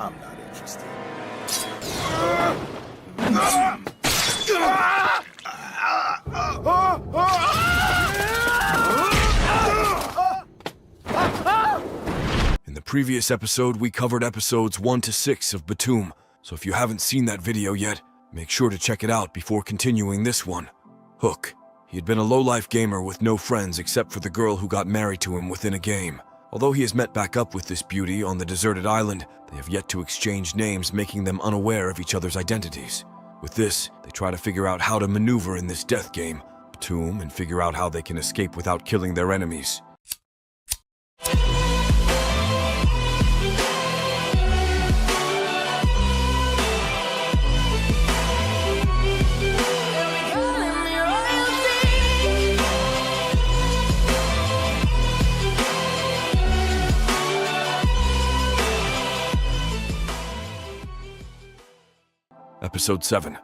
I'm not interested. In the previous episode, we covered episodes 1 to 6 of Btoom, so if you haven't seen that video yet, make sure to check it out before continuing this one. Hook. He had been a low-life gamer with no friends except for the girl who got married to him within a game. Although he has met back up with this beauty on the deserted island, they have yet to exchange names, making them unaware of each other's identities. With this, they try to figure out how to maneuver in this death game, Btoom, and figure out how they can escape without killing their enemies. Episode 7.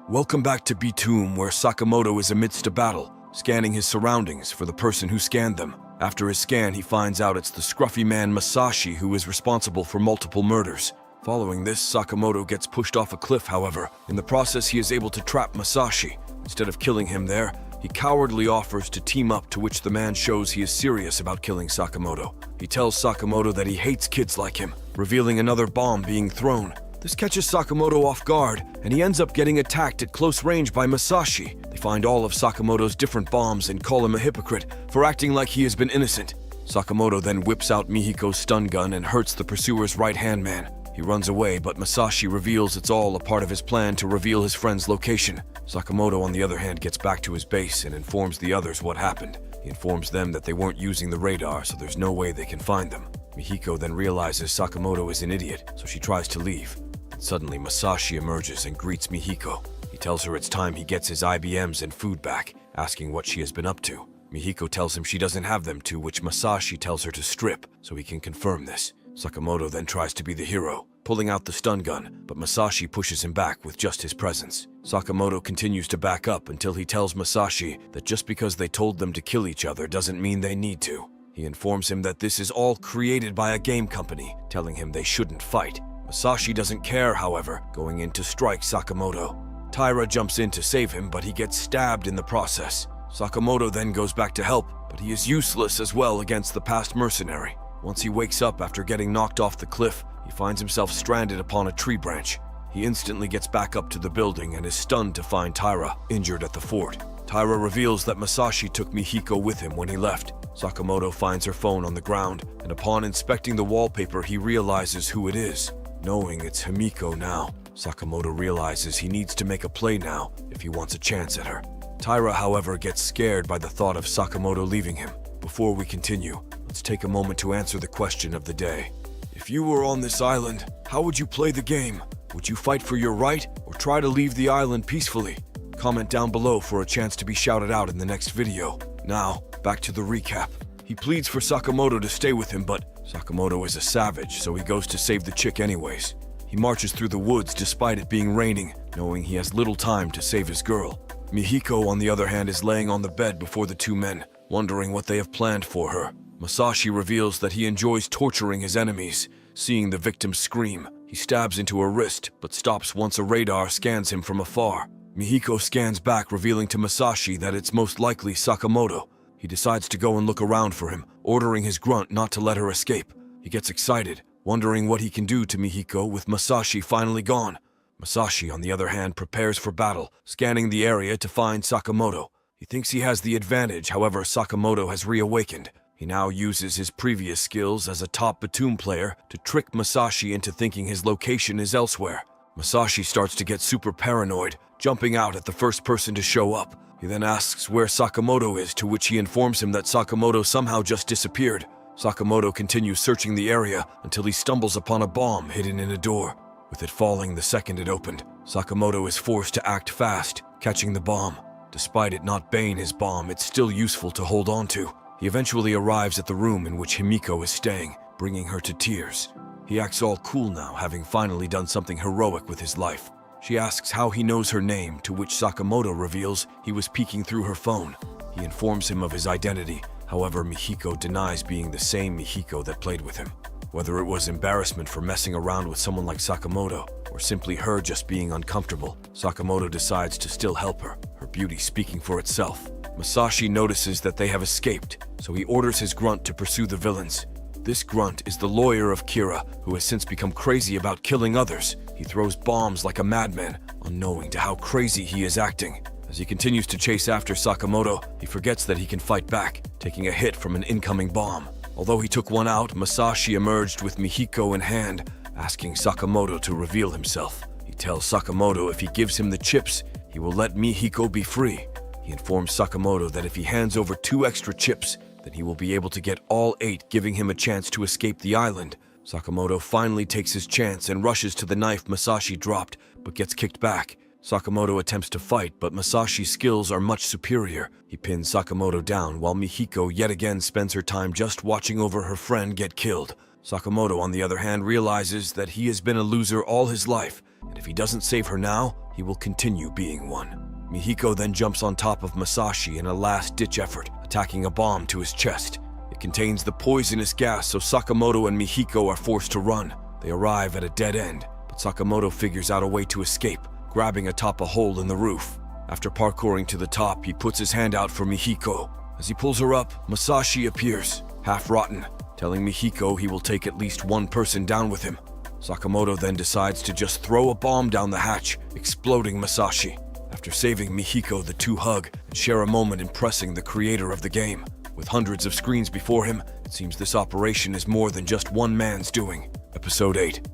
Welcome back to Btoom, where Sakamoto is amidst a battle, scanning his surroundings for the person who scanned them. After his scan, he finds out it's the scruffy man Masashi who is responsible for multiple murders. Following this, Sakamoto gets pushed off a cliff, however. In the process, he is able to trap Masashi. Instead of killing him there, he cowardly offers to team up, to which the man shows he is serious about killing Sakamoto. He tells Sakamoto that he hates kids like him, revealing another bomb being thrown. This catches Sakamoto off guard, and he ends up getting attacked at close range by Masashi. They find all of Sakamoto's different bombs and call him a hypocrite for acting like he has been innocent. Sakamoto then whips out Mihiko's stun gun and hurts the pursuer's right-hand man. He runs away, but Masashi reveals it's all a part of his plan to reveal his friend's location. Sakamoto, on the other hand, gets back to his base and informs the others what happened. He informs them that they weren't using the radar, so there's no way they can find them. Mihiko then realizes Sakamoto is an idiot, so she tries to leave. Suddenly, Masashi emerges and greets Mihiko. He tells her it's time he gets his IBMs and food back, asking what she has been up to. Mihiko tells him she doesn't have them, to which Masashi tells her to strip, so he can confirm this. Sakamoto then tries to be the hero, pulling out the stun gun, but Masashi pushes him back with just his presence. Sakamoto continues to back up until he tells Masashi that just because they told them to kill each other doesn't mean they need to. He informs him that this is all created by a game company, telling him they shouldn't fight. Masashi doesn't care, however, going in to strike Sakamoto. Taira jumps in to save him, but he gets stabbed in the process. Sakamoto then goes back to help, but he is useless as well against the past mercenary. Once he wakes up after getting knocked off the cliff, he finds himself stranded upon a tree branch. He instantly gets back up to the building and is stunned to find Taira injured at the fort. Taira reveals that Masashi took Mihiko with him when he left. Sakamoto finds her phone on the ground, and upon inspecting the wallpaper, he realizes who it is. Knowing it's Himiko now, Sakamoto realizes he needs to make a play now if he wants a chance at her. Taira, however, gets scared by the thought of Sakamoto leaving him. Before we continue, let's take a moment to answer the question of the day. If you were on this island, how would you play the game? Would you fight for your right or try to leave the island peacefully? Comment down below for a chance to be shouted out in the next video. Now, back to the recap. He pleads for Sakamoto to stay with him, but Sakamoto is a savage, so he goes to save the chick anyways. He marches through the woods despite it being raining, knowing he has little time to save his girl. Mihiko, on the other hand, is laying on the bed before the two men, wondering what they have planned for her. Masashi reveals that he enjoys torturing his enemies. Seeing the victim scream, he stabs into her wrist, but stops once a radar scans him from afar. Mihiko scans back, revealing to Masashi that it's most likely Sakamoto. He decides to go and look around for him, ordering his grunt not to let her escape. He gets excited, wondering what he can do to Mihiko with Masashi finally gone. Masashi, on the other hand, prepares for battle, scanning the area to find Sakamoto. He thinks he has the advantage, however, Sakamoto has reawakened. He now uses his previous skills as a top Btoom player to trick Masashi into thinking his location is elsewhere. Masashi starts to get super paranoid, jumping out at the first person to show up. He then asks where Sakamoto is, to which he informs him that Sakamoto somehow just disappeared. Sakamoto continues searching the area until he stumbles upon a bomb hidden in a door. With it falling the second it opened, Sakamoto is forced to act fast, catching the bomb. Despite it not being his bomb, it's still useful to hold on to. He eventually arrives at the room in which Himiko is staying, bringing her to tears. He acts all cool now, having finally done something heroic with his life. She asks how he knows her name, to which Sakamoto reveals he was peeking through her phone. He informs him of his identity. However, Mihiko denies being the same Mihiko that played with him. Whether it was embarrassment for messing around with someone like Sakamoto, or simply her just being uncomfortable, Sakamoto decides to still help her, her beauty speaking for itself. Masashi notices that they have escaped, so he orders his grunt to pursue the villains. This grunt is the lawyer of Kira, who has since become crazy about killing others. He throws bombs like a madman, unknowing to how crazy he is acting. As he continues to chase after Sakamoto, he forgets that he can fight back, taking a hit from an incoming bomb. Although he took one out, Masashi emerged with Mihiko in hand, asking Sakamoto to reveal himself. He tells Sakamoto if he gives him the chips, he will let Mihiko be free. He informs Sakamoto that if he hands over 2 extra chips, then he will be able to get all 8, giving him a chance to escape the island. Sakamoto finally takes his chance and rushes to the knife Masashi dropped, but gets kicked back. Sakamoto attempts to fight, but Masashi's skills are much superior. He pins Sakamoto down while Mihiko yet again spends her time just watching over her friend get killed. Sakamoto, on the other hand, realizes that he has been a loser all his life, and if he doesn't save her now, he will continue being one. Mihiko then jumps on top of Masashi in a last-ditch effort, attacking a bomb to his chest. It contains the poisonous gas, so Sakamoto and Mihiko are forced to run. They arrive at a dead end, but Sakamoto figures out a way to escape, grabbing atop a hole in the roof. After parkouring to the top, he puts his hand out for Mihiko. As he pulls her up, Masashi appears, half-rotten, telling Mihiko he will take at least one person down with him. Sakamoto then decides to just throw a bomb down the hatch, exploding Masashi. After saving Mihiko, the two hug and share a moment impressing the creator of the game. With hundreds of screens before him, it seems this operation is more than just one man's doing. Episode 8.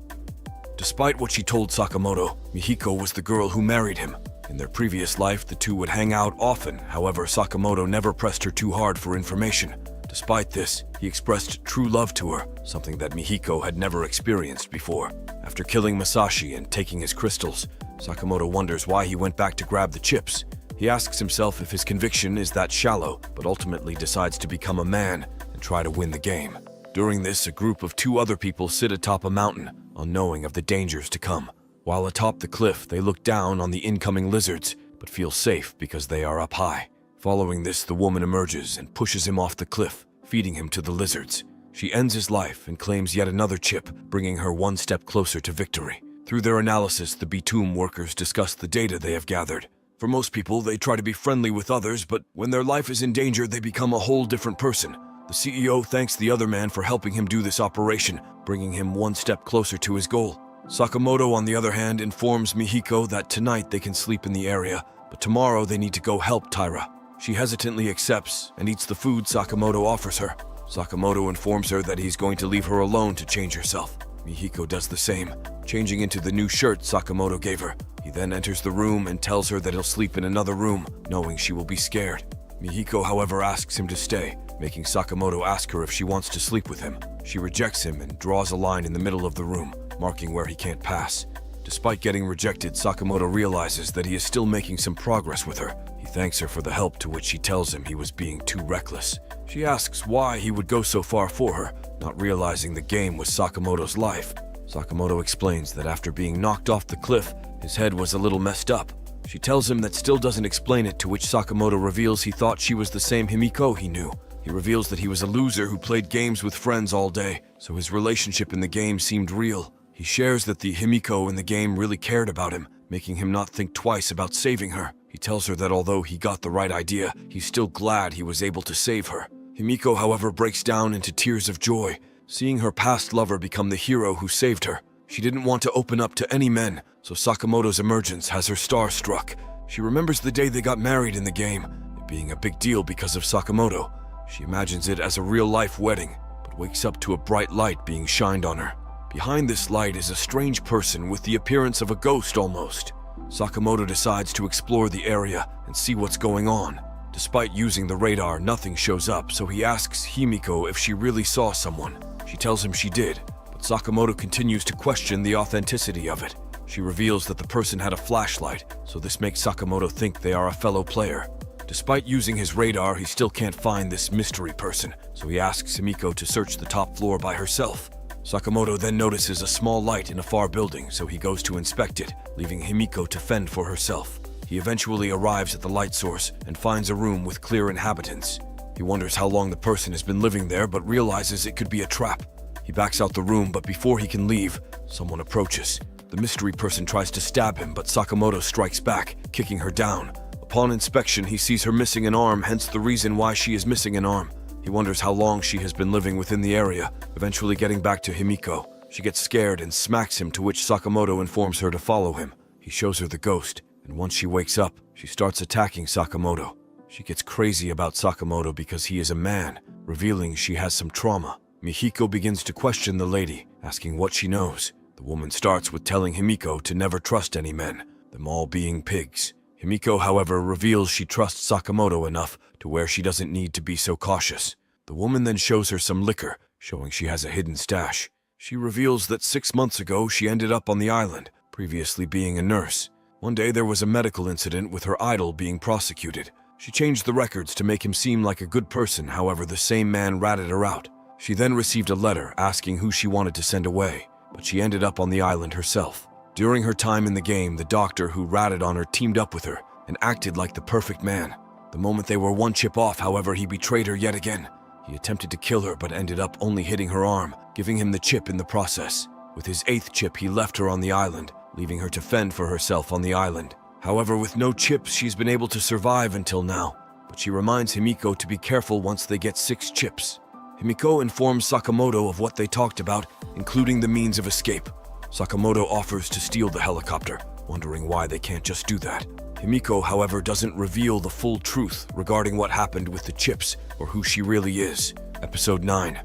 Despite what she told Sakamoto, Mihiko was the girl who married him. In their previous life, the two would hang out often. However, Sakamoto never pressed her too hard for information. Despite this, he expressed true love to her, something that Mihiko had never experienced before. After killing Masashi and taking his crystals, Sakamoto wonders why he went back to grab the chips. He asks himself if his conviction is that shallow, but ultimately decides to become a man and try to win the game. During this, a group of 2 other people sit atop a mountain, unknowing of the dangers to come. While atop the cliff, they look down on the incoming lizards, but feel safe because they are up high. Following this, the woman emerges and pushes him off the cliff, feeding him to the lizards. She ends his life and claims yet another chip, bringing her one step closer to victory. Through their analysis, the Btoom workers discuss the data they have gathered. For most people, they try to be friendly with others, but when their life is in danger, they become a whole different person. The CEO thanks the other man for helping him do this operation, bringing him one step closer to his goal. Sakamoto, on the other hand, informs Mihiko that tonight they can sleep in the area, but tomorrow they need to go help Taira. She hesitantly accepts and eats the food Sakamoto offers her. Sakamoto informs her that he's going to leave her alone to change herself. Mihiko does the same, changing into the new shirt Sakamoto gave her. He then enters the room and tells her that he'll sleep in another room, knowing she will be scared. Mihiko, however, asks him to stay, making Sakamoto ask her if she wants to sleep with him. She rejects him and draws a line in the middle of the room, marking where he can't pass. Despite getting rejected, Sakamoto realizes that he is still making some progress with her. He thanks her for the help, to which she tells him he was being too reckless. She asks why he would go so far for her, not realizing the game was Sakamoto's life. Sakamoto explains that after being knocked off the cliff, his head was a little messed up. She tells him that still doesn't explain it, to which Sakamoto reveals he thought she was the same Himiko he knew. He reveals that he was a loser who played games with friends all day, so his relationship in the game seemed real. He shares that the Himiko in the game really cared about him, making him not think twice about saving her. He tells her that although he got the right idea, he's still glad he was able to save her. Himiko, however, breaks down into tears of joy, seeing her past lover become the hero who saved her. She didn't want to open up to any men, so Sakamoto's emergence has her starstruck. She remembers the day they got married in the game, it being a big deal because of Sakamoto. She imagines it as a real-life wedding, but wakes up to a bright light being shined on her. Behind this light is a strange person with the appearance of a ghost almost. Sakamoto decides to explore the area and see what's going on. Despite using the radar, nothing shows up, so he asks Himiko if she really saw someone. She tells him she did, but Sakamoto continues to question the authenticity of it. She reveals that the person had a flashlight, so this makes Sakamoto think they are a fellow player. Despite using his radar, he still can't find this mystery person, so he asks Himiko to search the top floor by herself. Sakamoto then notices a small light in a far building, so he goes to inspect it, leaving Himiko to fend for herself. He eventually arrives at the light source and finds a room with clear inhabitants. He wonders how long the person has been living there, but realizes it could be a trap. He backs out the room, but before he can leave, someone approaches. The mystery person tries to stab him, but Sakamoto strikes back, kicking her down. Upon inspection, he sees her missing an arm, hence the reason why she is missing an arm. He wonders how long she has been living within the area, eventually getting back to Himiko. She gets scared and smacks him, to which Sakamoto informs her to follow him. He shows her the ghost, and once she wakes up, she starts attacking Sakamoto. She gets crazy about Sakamoto because he is a man, revealing she has some trauma. Mihiko begins to question the lady, asking what she knows. The woman starts with telling Himiko to never trust any men, them all being pigs. Himiko, however, reveals she trusts Sakamoto enough to where she doesn't need to be so cautious. The woman then shows her some liquor, showing she has a hidden stash. She reveals that 6 months ago she ended up on the island, previously being a nurse. One day there was a medical incident with her idol being prosecuted. She changed the records to make him seem like a good person, however the same man ratted her out. She then received a letter asking who she wanted to send away, but she ended up on the island herself. During her time in the game, the doctor who ratted on her teamed up with her and acted like the perfect man. The moment they were one chip off, however, he betrayed her yet again. He attempted to kill her but ended up only hitting her arm, giving him the chip in the process. With his 8th chip, he left her on the island, leaving her to fend for herself on the island. However, with no chips, she's been able to survive until now, but she reminds Himiko to be careful once they get 6 chips. Himiko informs Sakamoto of what they talked about, including the means of escape. Sakamoto offers to steal the helicopter, wondering why they can't just do that. Himiko, however, doesn't reveal the full truth regarding what happened with the chips or who she really is. Episode 9.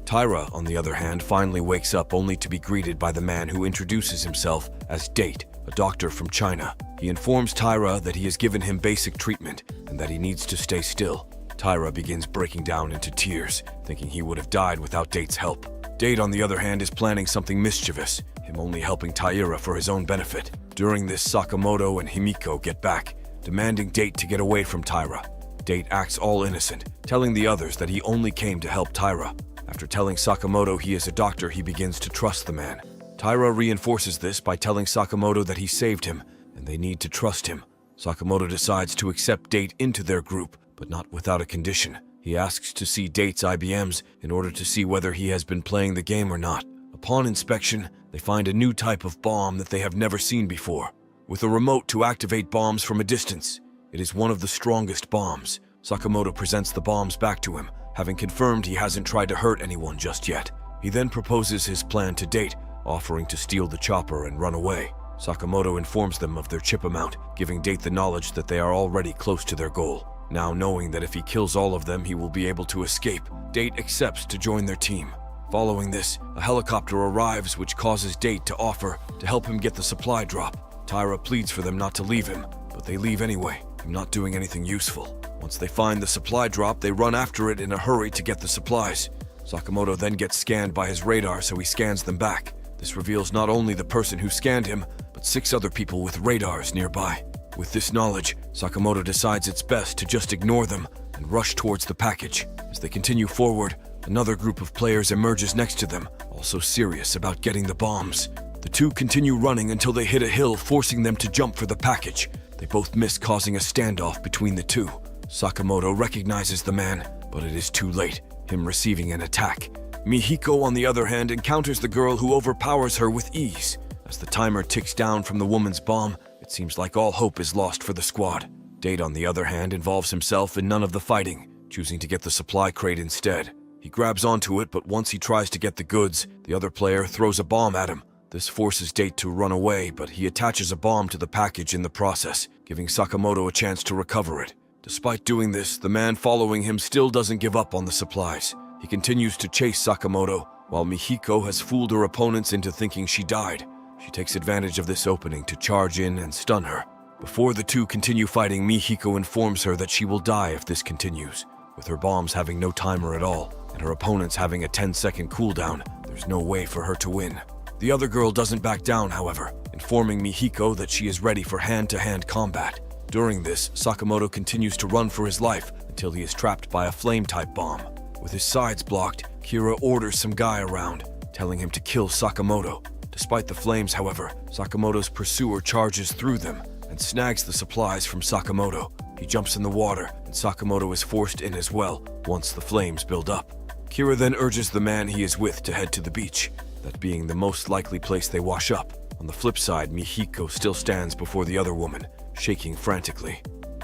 Taira, on the other hand, finally wakes up only to be greeted by the man who introduces himself as Date, a doctor from China. He informs Taira that he has given him basic treatment and that he needs to stay still. Taira begins breaking down into tears, thinking he would have died without Date's help. Date, on the other hand, is planning something mischievous, him only helping Taira for his own benefit. During this, Sakamoto and Himiko get back, demanding Date to get away from Taira. Date acts all innocent, telling the others that he only came to help Taira. After telling Sakamoto he is a doctor, he begins to trust the man. Taira reinforces this by telling Sakamoto that he saved him, and they need to trust him. Sakamoto decides to accept Date into their group, but not without a condition. He asks to see Date's IBMs in order to see whether he has been playing the game or not. Upon inspection, they find a new type of bomb that they have never seen before. With a remote to activate bombs from a distance, it is one of the strongest bombs. Sakamoto presents the bombs back to him, having confirmed he hasn't tried to hurt anyone just yet. He then proposes his plan to Date, offering to steal the chopper and run away. Sakamoto informs them of their chip amount, giving Date the knowledge that they are already close to their goal. Now knowing that if he kills all of them, he will be able to escape, Date accepts to join their team. Following this, a helicopter arrives which causes Date to offer to help him get the supply drop. Taira pleads for them not to leave him, but they leave anyway, him not doing anything useful. Once they find the supply drop, they run after it in a hurry to get the supplies. Sakamoto then gets scanned by his radar, so he scans them back. This reveals not only the person who scanned him, but 6 other people with radars nearby. With this knowledge, Sakamoto decides it's best to just ignore them and rush towards the package. As they continue forward, another group of players emerges next to them, also serious about getting the bombs. The two continue running until they hit a hill, forcing them to jump for the package. They both miss, causing a standoff between the two. Sakamoto recognizes the man, but it is too late, him receiving an attack. Mihiko, on the other hand, encounters the girl who overpowers her with ease. As the timer ticks down from the woman's bomb, it seems like all hope is lost for the squad. Date, on the other hand, involves himself in none of the fighting, choosing to get the supply crate instead. He grabs onto it, but once he tries to get the goods, the other player throws a bomb at him. This forces Date to run away, but he attaches a bomb to the package in the process, giving Sakamoto a chance to recover it. Despite doing this, the man following him still doesn't give up on the supplies. He continues to chase Sakamoto, while Mihiko has fooled her opponents into thinking she died. She takes advantage of this opening to charge in and stun her. Before the two continue fighting, Mihiko informs her that she will die if this continues. With her bombs having no timer at all, and her opponents having a 10-second cooldown, there's no way for her to win. The other girl doesn't back down, however, informing Mihiko that she is ready for hand-to-hand combat. During this, Sakamoto continues to run for his life until he is trapped by a flame-type bomb. With his sides blocked, Kira orders some guy around, telling him to kill Sakamoto. Despite the flames, however, Sakamoto's pursuer charges through them and snags the supplies from Sakamoto. He jumps in the water, and Sakamoto is forced in as well once the flames build up. Kira then urges the man he is with to head to the beach, that being the most likely place they wash up. On the flip side, Mihiko still stands before the other woman, shaking frantically.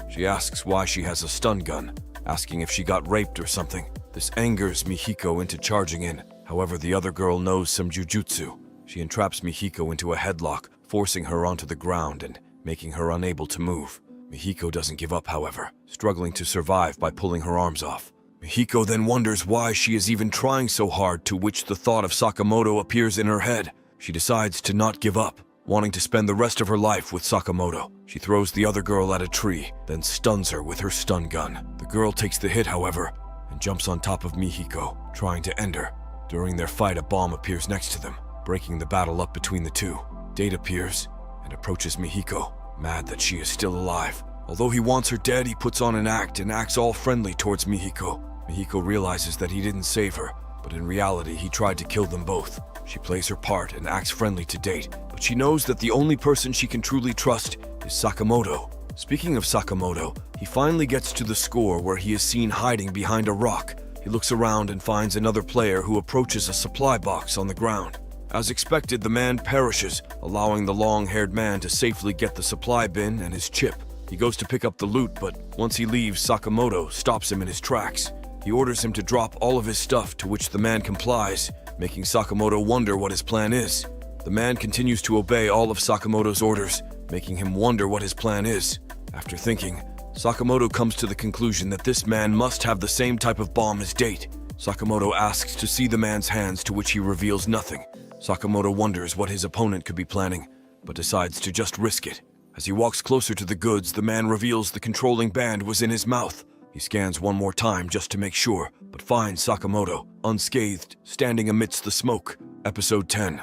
She asks why she has a stun gun, asking if she got raped or something. This angers Mihiko into charging in. However, the other girl knows some jujutsu. She entraps Mihiko into a headlock, forcing her onto the ground and making her unable to move. Mihiko doesn't give up, however, struggling to survive by pulling her arms off. Mihiko then wonders why she is even trying so hard, to which the thought of Sakamoto appears in her head. She decides to not give up, wanting to spend the rest of her life with Sakamoto. She throws the other girl at a tree, then stuns her with her stun gun. The girl takes the hit, however, and jumps on top of Mihiko, trying to end her. During their fight, a bomb appears next to them, breaking the battle up between the two. Date appears and approaches Mihiko, mad that she is still alive. Although he wants her dead, he puts on an act and acts all friendly towards Mihiko. Mihiko realizes that he didn't save her, but in reality he tried to kill them both. She plays her part and acts friendly to Date, but she knows that the only person she can truly trust is Sakamoto. Speaking of Sakamoto, he finally gets to the score where he is seen hiding behind a rock. He looks around and finds another player who approaches a supply box on the ground. As expected, the man perishes, allowing the long-haired man to safely get the supply bin and his chip. He goes to pick up the loot, but once he leaves, Sakamoto stops him in his tracks. He orders him to drop all of his stuff, to which the man complies, making Sakamoto wonder what his plan is. The man continues to obey all of Sakamoto's orders, making him wonder what his plan is. After thinking, Sakamoto comes to the conclusion that this man must have the same type of bomb as Date. Sakamoto asks to see the man's hands, to which he reveals nothing. Sakamoto wonders what his opponent could be planning, but decides to just risk it. As he walks closer to the goods, the man reveals the controlling band was in his mouth. He scans one more time just to make sure, but finds Sakamoto, unscathed, standing amidst the smoke. Episode 10.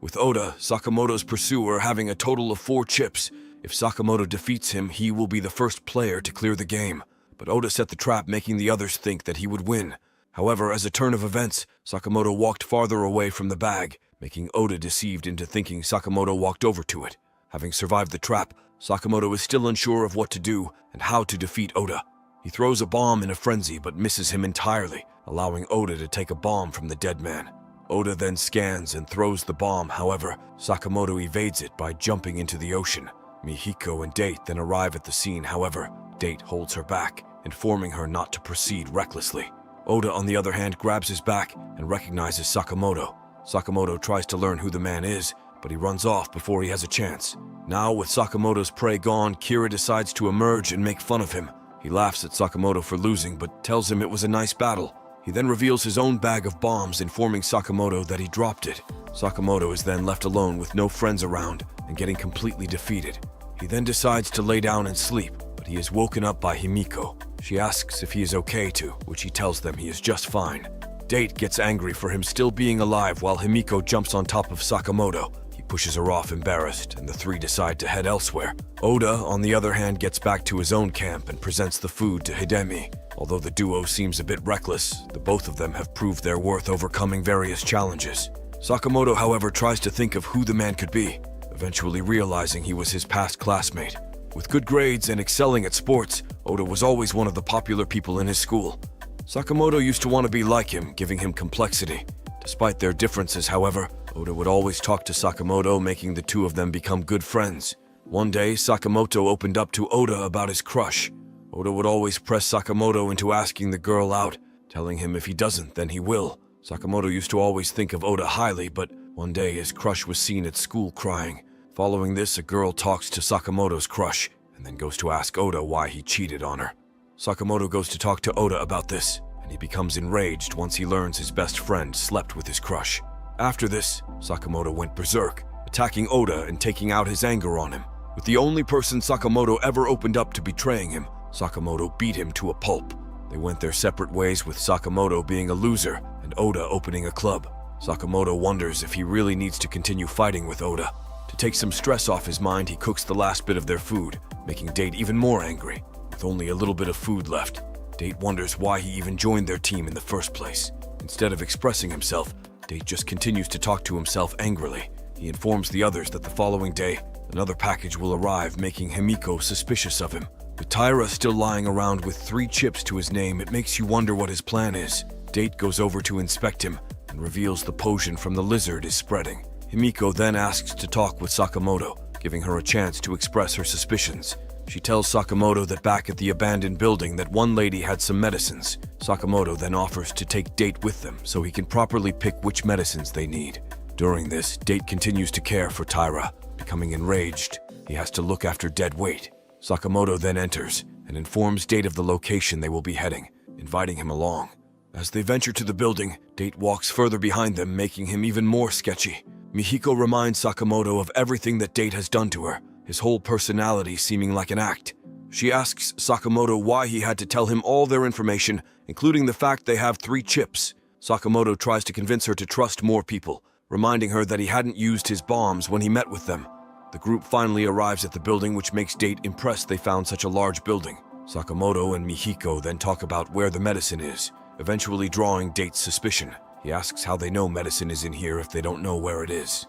With Oda, Sakamoto's pursuer, having a total of 4 chips. If Sakamoto defeats him, he will be the first player to clear the game. But Oda set the trap, making the others think that he would win. However, as a turn of events, Sakamoto walked farther away from the bag, making Oda deceived into thinking Sakamoto walked over to it. Having survived the trap, Sakamoto is still unsure of what to do and how to defeat Oda. He throws a bomb in a frenzy but misses him entirely, allowing Oda to take a bomb from the dead man. Oda then scans and throws the bomb, however, Sakamoto evades it by jumping into the ocean. Mihiko and Date then arrive at the scene, however, Date holds her back, informing her not to proceed recklessly. Oda, on the other hand, grabs his back and recognizes Sakamoto. Sakamoto tries to learn who the man is, but he runs off before he has a chance. Now, with Sakamoto's prey gone, Kira decides to emerge and make fun of him. He laughs at Sakamoto for losing, but tells him it was a nice battle. He then reveals his own bag of bombs, informing Sakamoto that he dropped it. Sakamoto is then left alone with no friends around and getting completely defeated. He then decides to lay down and sleep, but he is woken up by Himiko. She asks if he is okay to, which he tells them he is just fine. Date gets angry for him still being alive while Himiko jumps on top of Sakamoto. He pushes her off embarrassed, and the three decide to head elsewhere. Oda, on the other hand, gets back to his own camp and presents the food to Hidemi. Although the duo seems a bit reckless, the both of them have proved their worth overcoming various challenges. Sakamoto, however, tries to think of who the man could be, eventually realizing he was his past classmate. With good grades and excelling at sports, Oda was always one of the popular people in his school. Sakamoto used to want to be like him, giving him complexity. Despite their differences, however, Oda would always talk to Sakamoto, making the two of them become good friends. One day, Sakamoto opened up to Oda about his crush. Oda would always press Sakamoto into asking the girl out, telling him if he doesn't, then he will. Sakamoto used to always think of Oda highly, but one day his crush was seen at school crying. Following this, a girl talks to Sakamoto's crush, and then goes to ask Oda why he cheated on her. Sakamoto goes to talk to Oda about this, and he becomes enraged once he learns his best friend slept with his crush. After this, Sakamoto went berserk, attacking Oda and taking out his anger on him. With the only person Sakamoto ever opened up to betraying him, Sakamoto beat him to a pulp. They went their separate ways, with Sakamoto being a loser and Oda opening a club. Sakamoto wonders if he really needs to continue fighting with Oda. To take some stress off his mind, he cooks the last bit of their food, making Date even more angry. With only a little bit of food left, Date wonders why he even joined their team in the first place. Instead of expressing himself, Date just continues to talk to himself angrily. He informs the others that the following day, another package will arrive, making Himiko suspicious of him. With Taira still lying around with 3 chips to his name, it makes you wonder what his plan is. Date goes over to inspect him and reveals the potion from the lizard is spreading. Himiko then asks to talk with Sakamoto, giving her a chance to express her suspicions. She tells Sakamoto that back at the abandoned building that one lady had some medicines. Sakamoto then offers to take Date with them so he can properly pick which medicines they need. During this, Date continues to care for Taira. Becoming enraged, he has to look after dead weight. Sakamoto then enters and informs Date of the location they will be heading, inviting him along. As they venture to the building, Date walks further behind them, making him even more sketchy. Mihiko reminds Sakamoto of everything that Date has done to her, his whole personality seeming like an act. She asks Sakamoto why he had to tell him all their information, including the fact they have 3 chips. Sakamoto tries to convince her to trust more people, reminding her that he hadn't used his bombs when he met with them. The group finally arrives at the building, which makes Date impressed they found such a large building. Sakamoto and Mihiko then talk about where the medicine is, eventually drawing Date's suspicion. He asks how they know medicine is in here if they don't know where it is.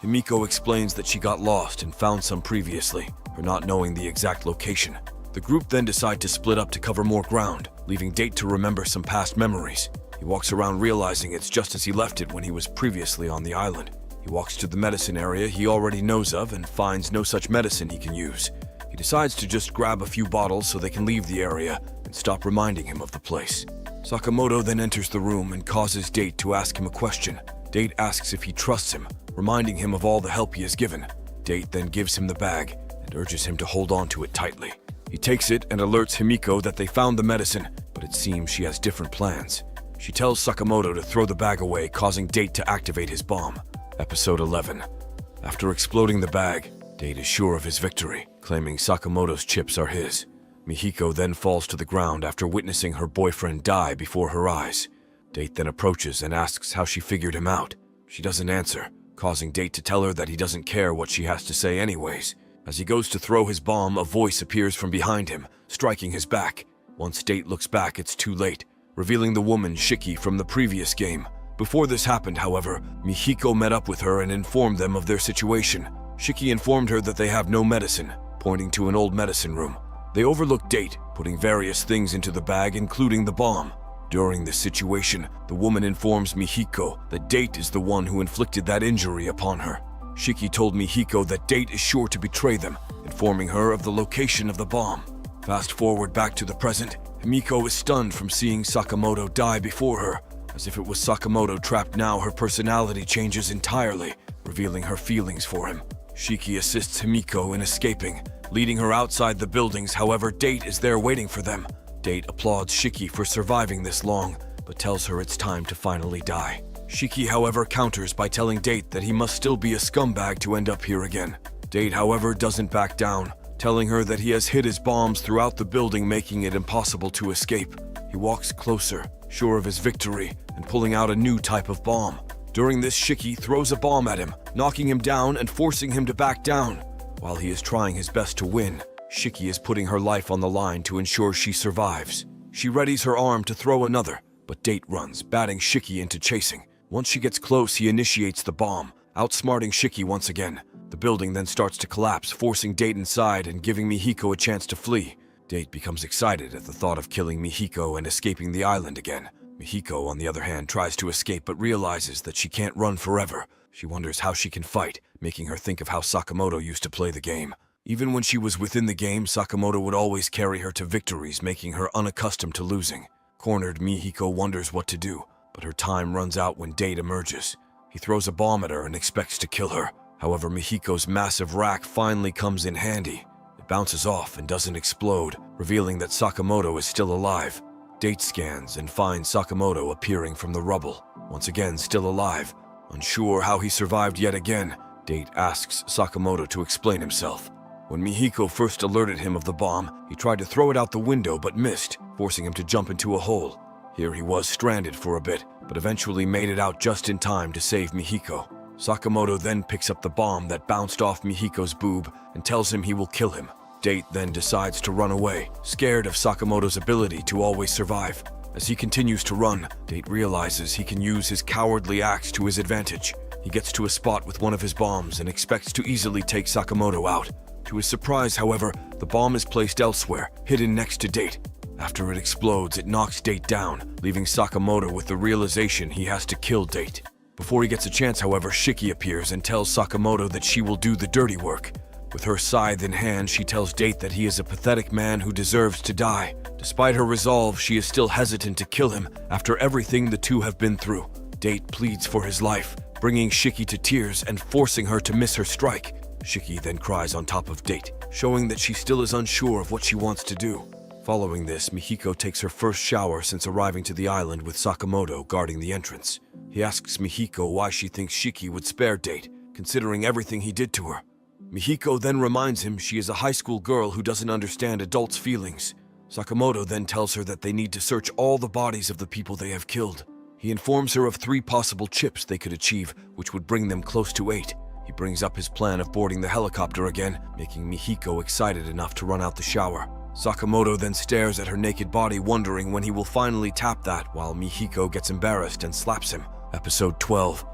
Himiko explains that she got lost and found some previously, her not knowing the exact location. The group then decide to split up to cover more ground, leaving Date to remember some past memories. He walks around realizing it's just as he left it when he was previously on the island. He walks to the medicine area he already knows of and finds no such medicine he can use. He decides to just grab a few bottles so they can leave the area and stop reminding him of the place. Sakamoto then enters the room and causes Date to ask him a question. Date asks if he trusts him, reminding him of all the help he has given. Date then gives him the bag and urges him to hold on to it tightly. He takes it and alerts Himiko that they found the medicine, but it seems she has different plans. She tells Sakamoto to throw the bag away, causing Date to activate his bomb. Episode 11. After exploding the bag, Date is sure of his victory, claiming Sakamoto's chips are his. Mihiko then falls to the ground after witnessing her boyfriend die before her eyes. Date then approaches and asks how she figured him out. She doesn't answer, causing Date to tell her that he doesn't care what she has to say anyways. As he goes to throw his bomb, a voice appears from behind him, striking his back. Once Date looks back, it's too late, revealing the woman Shiki from the previous game. Before this happened, however, Mihiko met up with her and informed them of their situation. Shiki informed her that they have no medicine, pointing to an old medicine room. They overlook Date, putting various things into the bag, including the bomb. During this situation, the woman informs Mihiko that Date is the one who inflicted that injury upon her. Shiki told Mihiko that Date is sure to betray them, informing her of the location of the bomb. Fast forward back to the present, Himiko is stunned from seeing Sakamoto die before her. As if it was Sakamoto trapped now, her personality changes entirely, revealing her feelings for him. Shiki assists Himiko in escaping, leading her outside the buildings. However, Date is there waiting for them. Date applauds Shiki for surviving this long, but tells her it's time to finally die. Shiki, however, counters by telling Date that he must still be a scumbag to end up here again. Date, however, doesn't back down, telling her that he has hid his bombs throughout the building, making it impossible to escape. He walks closer, sure of his victory, and pulling out a new type of bomb. During this, Shiki throws a bomb at him, knocking him down and forcing him to back down. While he is trying his best to win, Shiki is putting her life on the line to ensure she survives. She readies her arm to throw another, but Date runs, batting Shiki into chasing. Once she gets close, he initiates the bomb, outsmarting Shiki once again. The building then starts to collapse, forcing Date inside and giving Mihiko a chance to flee. Date becomes excited at the thought of killing Mihiko and escaping the island again. Mihiko, on the other hand, tries to escape but realizes that she can't run forever. She wonders how she can fight, making her think of how Sakamoto used to play the game. Even when she was within the game, Sakamoto would always carry her to victories, making her unaccustomed to losing. Cornered, Mihiko wonders what to do, but her time runs out when Date emerges. He throws a bomb at her and expects to kill her. However, Mihiko's massive rack finally comes in handy. It bounces off and doesn't explode, revealing that Sakamoto is still alive. Date scans and finds Sakamoto appearing from the rubble, once again still alive. Unsure how he survived yet again, Date asks Sakamoto to explain himself. When Mihiko first alerted him of the bomb, he tried to throw it out the window but missed, forcing him to jump into a hole. Here he was stranded for a bit, but eventually made it out just in time to save Mihiko. Sakamoto then picks up the bomb that bounced off Mihiko's boob and tells him he will kill him. Date then decides to run away, scared of Sakamoto's ability to always survive. As he continues to run, Date realizes he can use his cowardly acts to his advantage. He gets to a spot with one of his bombs and expects to easily take Sakamoto out. To his surprise, however, the bomb is placed elsewhere, hidden next to Date. After it explodes, it knocks Date down, leaving Sakamoto with the realization he has to kill Date. Before he gets a chance, however, Shiki appears and tells Sakamoto that she will do the dirty work. With her scythe in hand, she tells Date that he is a pathetic man who deserves to die. Despite her resolve, she is still hesitant to kill him after everything the two have been through. Date pleads for his life, bringing Shiki to tears and forcing her to miss her strike. Shiki then cries on top of Date, showing that she still is unsure of what she wants to do. Following this, Mihiko takes her first shower since arriving to the island with Sakamoto guarding the entrance. He asks Mihiko why she thinks Shiki would spare Date, considering everything he did to her. Mihiko then reminds him she is a high school girl who doesn't understand adults' feelings. Sakamoto then tells her that they need to search all the bodies of the people they have killed. He informs her of 3 possible chips they could achieve, which would bring them close to 8. He brings up his plan of boarding the helicopter again, making Mihiko excited enough to run out the shower. Sakamoto then stares at her naked body, wondering when he will finally tap that, while Mihiko gets embarrassed and slaps him. Episode 12.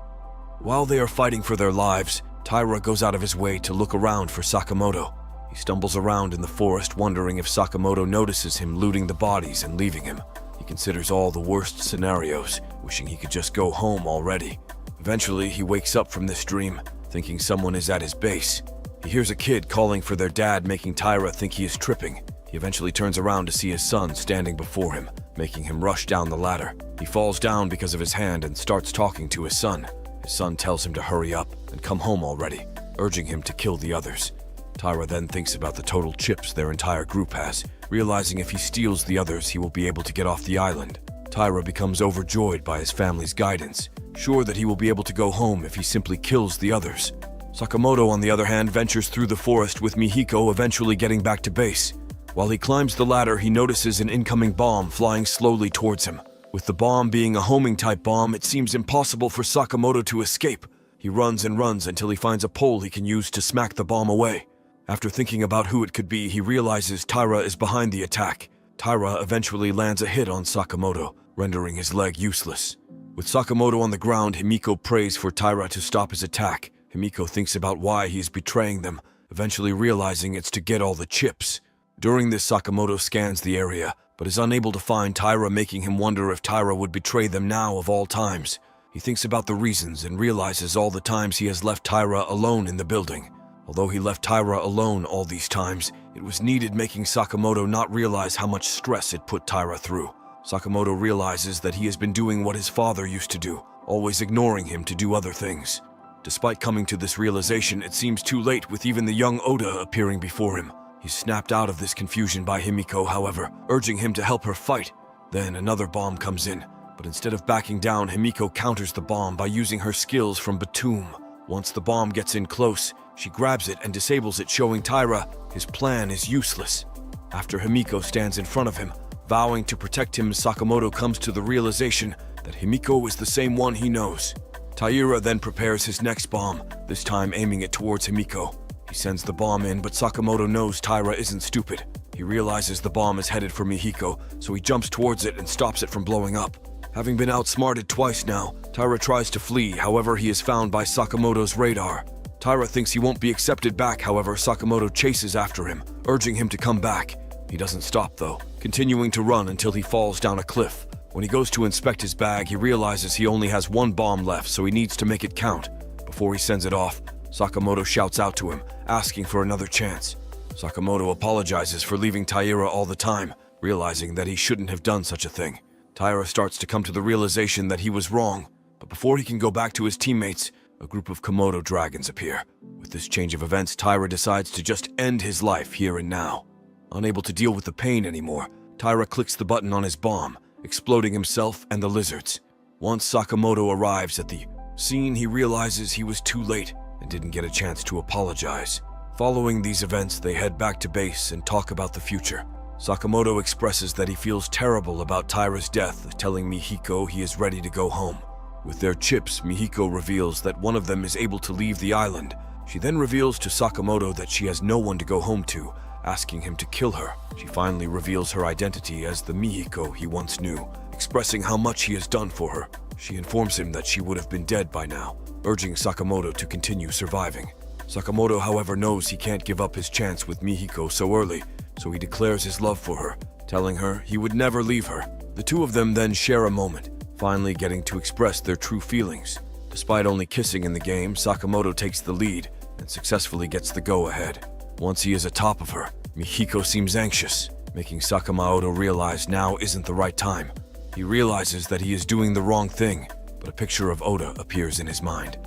While they are fighting for their lives, Taira goes out of his way to look around for Sakamoto. He stumbles around in the forest, wondering if Sakamoto notices him looting the bodies and leaving him. He considers all the worst scenarios, wishing he could just go home already. Eventually, he wakes up from this dream, thinking someone is at his base. He hears a kid calling for their dad, making Taira think he is tripping. He eventually turns around to see his son standing before him, making him rush down the ladder. He falls down because of his hand and starts talking to his son. His son tells him to hurry up and come home already, urging him to kill the others. Taira then thinks about the total chips their entire group has, realizing if he steals the others, he will be able to get off the island. Taira becomes overjoyed by his family's guidance, sure that he will be able to go home if he simply kills the others. Sakamoto, on the other hand, ventures through the forest with Mihiko, eventually getting back to base. While he climbs the ladder, he notices an incoming bomb flying slowly towards him. With the bomb being a homing-type bomb, it seems impossible for Sakamoto to escape. He runs and runs until he finds a pole he can use to smack the bomb away. After thinking about who it could be, he realizes Taira is behind the attack. Taira eventually lands a hit on Sakamoto, rendering his leg useless. With Sakamoto on the ground, Himiko prays for Taira to stop his attack. Himiko thinks about why he is betraying them, eventually realizing it's to get all the chips. During this, Sakamoto scans the area, but is unable to find Taira, making him wonder if Taira would betray them now of all times. He thinks about the reasons and realizes all the times he has left Taira alone in the building. Although he left Taira alone all these times, it was needed, making Sakamoto not realize how much stress it put Taira through. Sakamoto realizes that he has been doing what his father used to do, always ignoring him to do other things. Despite coming to this realization, it seems too late, with even the young Oda appearing before him. He's snapped out of this confusion by Himiko, however, urging him to help her fight. Then another bomb comes in, but instead of backing down, Himiko counters the bomb by using her skills from Btoom. Once the bomb gets in close, she grabs it and disables it, showing Taira his plan is useless. After Himiko stands in front of him, vowing to protect him, Sakamoto comes to the realization that Himiko is the same one he knows. Taira then prepares his next bomb, this time aiming it towards Himiko. He sends the bomb in, but Sakamoto knows Taira isn't stupid. He realizes the bomb is headed for Mihiko, so he jumps towards it and stops it from blowing up. Having been outsmarted twice now, Taira tries to flee, however he is found by Sakamoto's radar. Taira thinks he won't be accepted back, however Sakamoto chases after him, urging him to come back. He doesn't stop though, continuing to run until he falls down a cliff. When he goes to inspect his bag, he realizes he only has 1 bomb left, so he needs to make it count. Before he sends it off, Sakamoto shouts out to him, asking for another chance. Sakamoto apologizes for leaving Taira all the time, realizing that he shouldn't have done such a thing. Taira starts to come to the realization that he was wrong, but before he can go back to his teammates, a group of Komodo dragons appear. With this change of events, Taira decides to just end his life here and now. Unable to deal with the pain anymore, Taira clicks the button on his bomb, exploding himself and the lizards. Once Sakamoto arrives at the scene, he realizes he was too late and didn't get a chance to apologize. Following these events, they head back to base and talk about the future. Sakamoto expresses that he feels terrible about Taira's death, telling Mihiko he is ready to go home. With their chips, Mihiko reveals that one of them is able to leave the island. She then reveals to Sakamoto that she has no one to go home to, asking him to kill her. She finally reveals her identity as the Mihiko he once knew, expressing how much he has done for her. She informs him that she would have been dead by now, urging Sakamoto to continue surviving. Sakamoto, however, knows he can't give up his chance with Mihiko so early, so he declares his love for her, telling her he would never leave her. The two of them then share a moment, finally getting to express their true feelings. Despite only kissing in the game, Sakamoto takes the lead and successfully gets the go-ahead. Once he is atop of her, Mihiko seems anxious, making Sakamoto realize now isn't the right time. He realizes that he is doing the wrong thing, but a picture of Oda appears in his mind.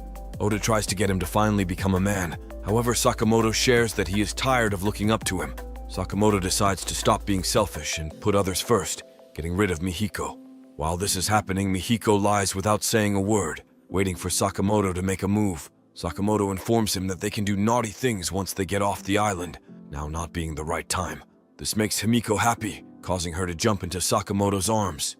Oda tries to get him to finally become a man. However, Sakamoto shares that he is tired of looking up to him. Sakamoto decides to stop being selfish and put others first, getting rid of Mihiko. While this is happening, Mihiko lies without saying a word, waiting for Sakamoto to make a move. Sakamoto informs him that they can do naughty things once they get off the island, now not being the right time. This makes Himiko happy, causing her to jump into Sakamoto's arms.